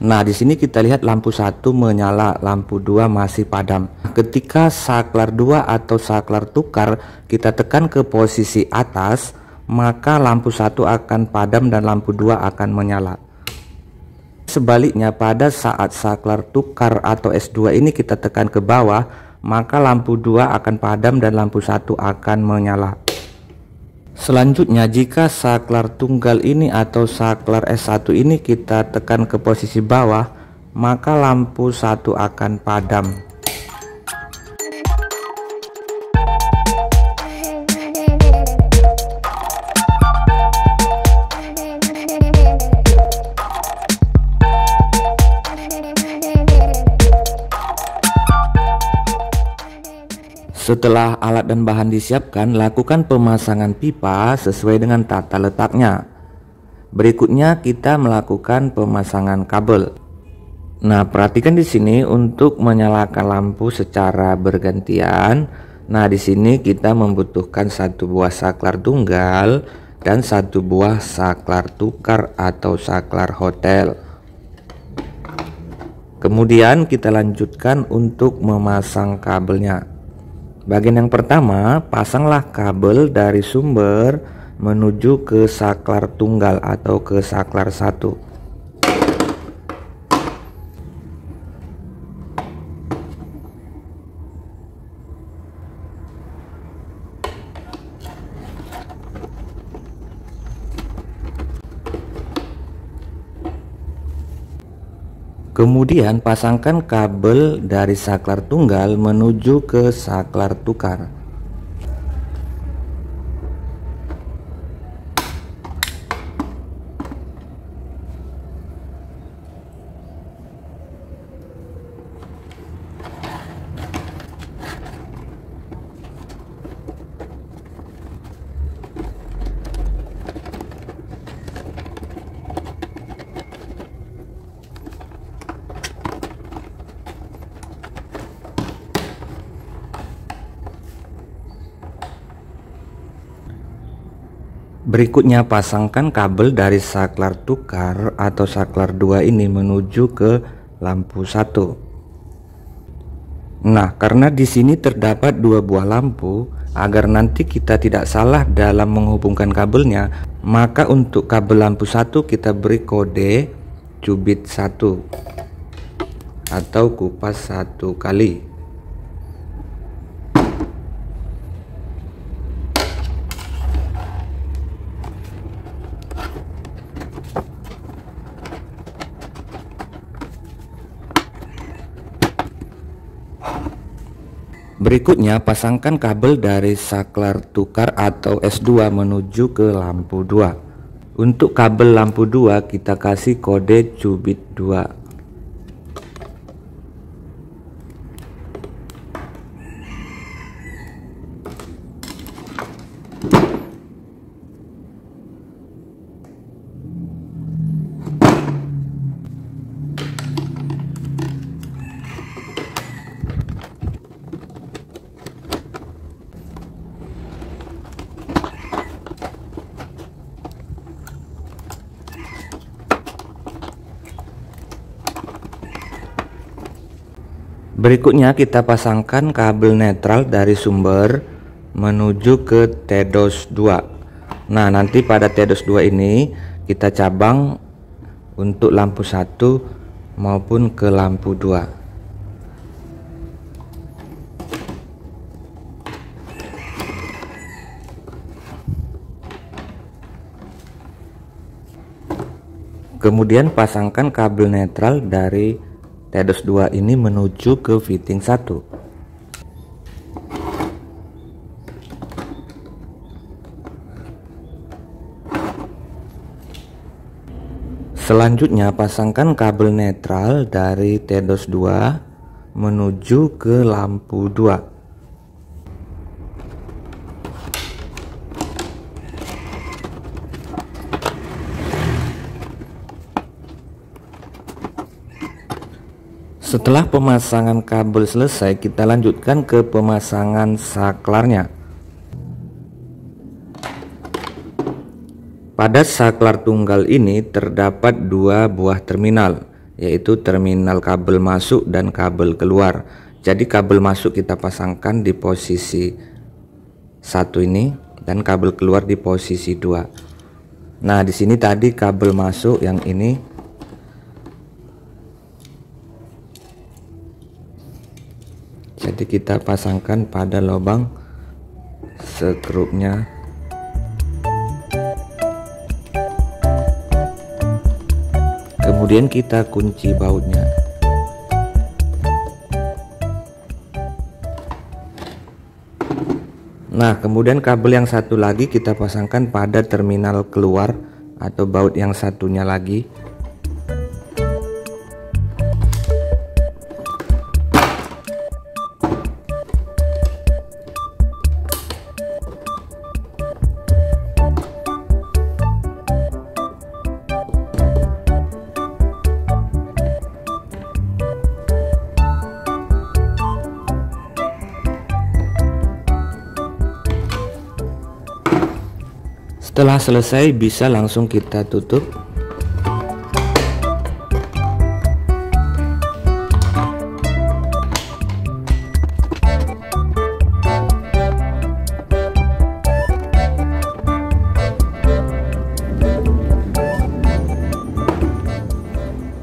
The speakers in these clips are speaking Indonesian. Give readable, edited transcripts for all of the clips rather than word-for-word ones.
Nah, di sini kita lihat lampu 1 menyala, lampu 2 masih padam. Ketika saklar 2 atau saklar tukar kita tekan ke posisi atas, maka lampu 1 akan padam dan lampu 2 akan menyala. Sebaliknya, pada saat saklar tukar atau S2 ini kita tekan ke bawah, maka lampu 2 akan padam dan lampu 1 akan menyala. Selanjutnya, jika saklar tunggal ini atau saklar S1 ini kita tekan ke posisi bawah, maka lampu 1 akan padam. Setelah alat dan bahan disiapkan, lakukan pemasangan pipa sesuai dengan tata letaknya. Berikutnya kita melakukan pemasangan kabel. Nah, perhatikan di sini untuk menyalakan lampu secara bergantian. Nah, di sini kita membutuhkan satu buah saklar tunggal dan satu buah saklar tukar atau saklar hotel. Kemudian kita lanjutkan untuk memasang kabelnya. Bagian yang pertama, pasanglah kabel dari sumber menuju ke saklar tunggal atau ke saklar 1. Kemudian pasangkan kabel dari saklar tunggal menuju ke saklar tukar. Berikutnya pasangkan kabel dari saklar tukar atau saklar 2 ini menuju ke lampu 1. Nah, karena di sini terdapat 2 buah lampu, agar nanti kita tidak salah dalam menghubungkan kabelnya, maka untuk kabel lampu 1 kita beri kode cubit 1 atau kupas 1 kali. Berikutnya pasangkan kabel dari saklar tukar atau S2 menuju ke lampu 2. Untuk kabel lampu 2 kita kasih kode cubit 2. Berikutnya kita pasangkan kabel netral dari sumber menuju ke TEDOS 2. Nah, nanti pada TEDOS 2 ini kita cabang untuk lampu 1 maupun ke lampu 2. Kemudian pasangkan kabel netral dari TEDOS 2 ini menuju ke fitting 1. Selanjutnya pasangkan kabel netral dari TEDOS 2 menuju ke lampu 2. Setelah pemasangan kabel selesai, kita lanjutkan ke pemasangan saklarnya. Pada saklar tunggal ini terdapat 2 buah terminal. yaitu terminal kabel masuk dan kabel keluar. Jadi kabel masuk kita pasangkan di posisi 1 ini dan kabel keluar di posisi 2. Nah, di sini tadi kabel masuk yang ini jadi kita pasangkan pada lubang skrupnya. Kemudian kita kunci bautnya. Nah, kemudian kabel yang satu lagi kita pasangkan pada terminal keluar atau baut yang satunya lagi. Setelah selesai bisa langsung kita tutup.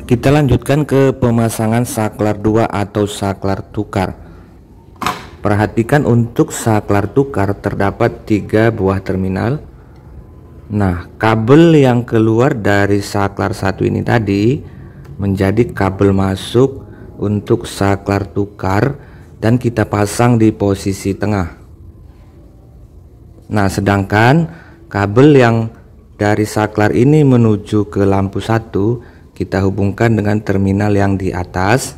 Kita lanjutkan ke pemasangan saklar 2 atau saklar tukar. Perhatikan untuk saklar tukar terdapat 3 buah terminal. Nah, kabel yang keluar dari saklar 1 ini tadi menjadi kabel masuk untuk saklar tukar dan kita pasang di posisi tengah. Nah, sedangkan kabel yang dari saklar ini menuju ke lampu 1 kita hubungkan dengan terminal yang di atas,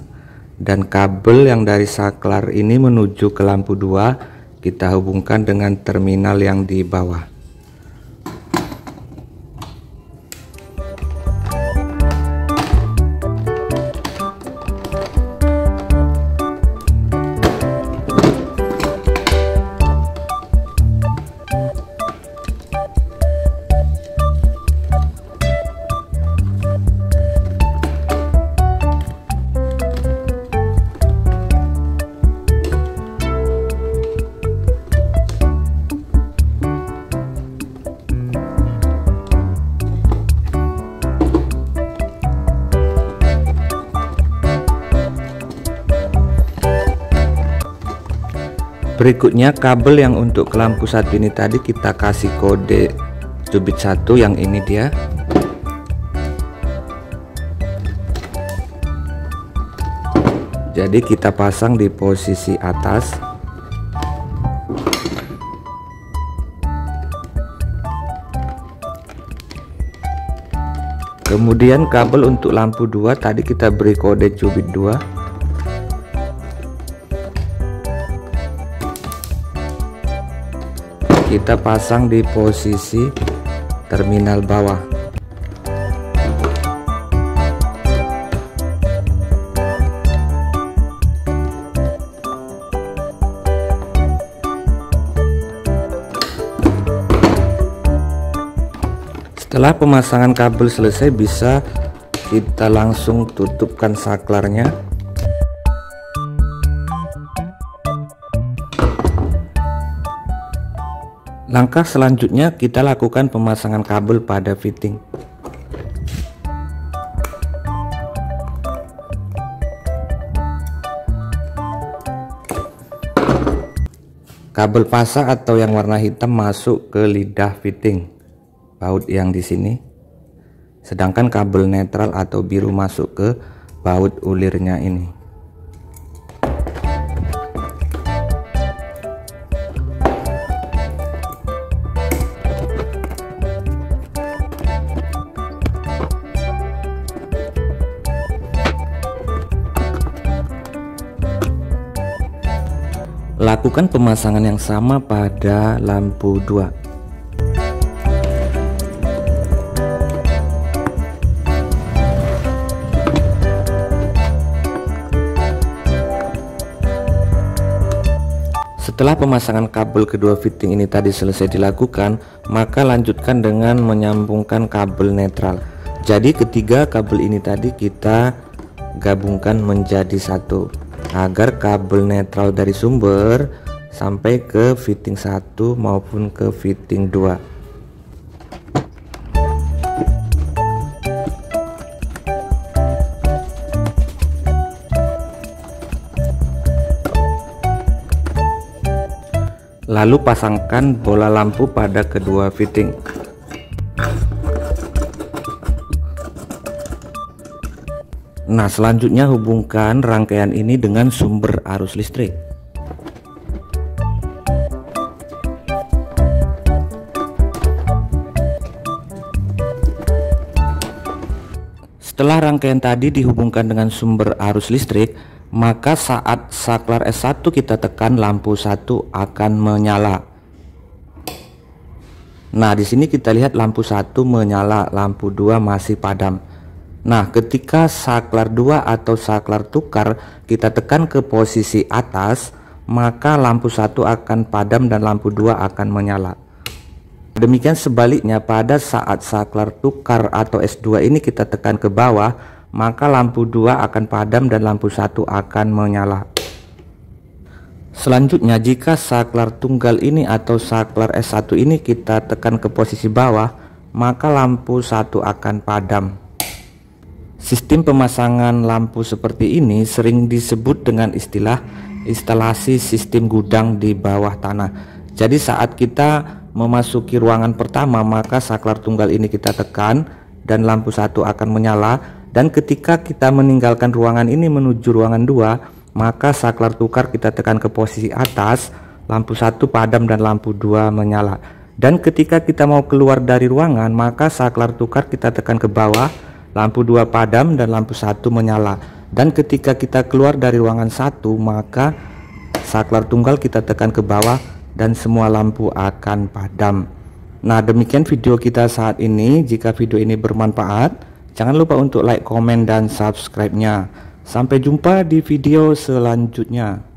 dan kabel yang dari saklar ini menuju ke lampu 2 kita hubungkan dengan terminal yang di bawah. Berikutnya kabel yang untuk ke lampu 1 ini tadi kita kasih kode cubit 1, yang ini dia. Jadi kita pasang di posisi atas. Kemudian kabel untuk lampu 2 tadi kita beri kode cubit 2. Kita pasang di posisi terminal bawah. Setelah pemasangan kabel selesai, bisa kita langsung tutupkan saklarnya. Langkah selanjutnya kita lakukan pemasangan kabel pada fitting. Kabel pasa atau yang warna hitam masuk ke lidah fitting baut yang di sini, sedangkan kabel netral atau biru masuk ke baut ulirnya ini. Lakukan pemasangan yang sama pada lampu 2. Setelah pemasangan kabel kedua fitting ini tadi selesai dilakukan, maka lanjutkan dengan menyambungkan kabel netral. Jadi ketiga kabel ini tadi kita gabungkan menjadi satu agar kabel netral dari sumber sampai ke fitting 1 maupun ke fitting 2. Lalu pasangkan bola lampu pada kedua fitting. Nah, selanjutnya hubungkan rangkaian ini dengan sumber arus listrik. Setelah rangkaian tadi dihubungkan dengan sumber arus listrik, maka saat saklar S1 kita tekan, lampu 1 akan menyala. Nah, di sini kita lihat lampu 1 menyala, lampu 2 masih padam. Nah, ketika saklar 2 atau saklar tukar kita tekan ke posisi atas, maka lampu 1 akan padam dan lampu 2 akan menyala. Demikian sebaliknya, pada saat saklar tukar atau S2 ini kita tekan ke bawah, maka lampu 2 akan padam dan lampu 1 akan menyala. Selanjutnya, jika saklar tunggal ini atau saklar S1 ini kita tekan ke posisi bawah, maka lampu 1 akan padam. Sistem pemasangan lampu seperti ini sering disebut dengan istilah instalasi sistem gudang di bawah tanah. Jadi saat kita memasuki ruangan pertama, maka saklar tunggal ini kita tekan dan lampu 1 akan menyala. Dan ketika kita meninggalkan ruangan ini menuju ruangan 2, maka saklar tukar kita tekan ke posisi atas, lampu 1 padam dan lampu 2 menyala. Dan ketika kita mau keluar dari ruangan, maka saklar tukar kita tekan ke bawah, lampu 2 padam dan lampu 1 menyala. Dan ketika kita keluar dari ruangan 1, maka saklar tunggal kita tekan ke bawah dan semua lampu akan padam. Nah, demikian video kita saat ini. Jika video ini bermanfaat, jangan lupa untuk like, komen, dan subscribe-nya. Sampai jumpa di video selanjutnya.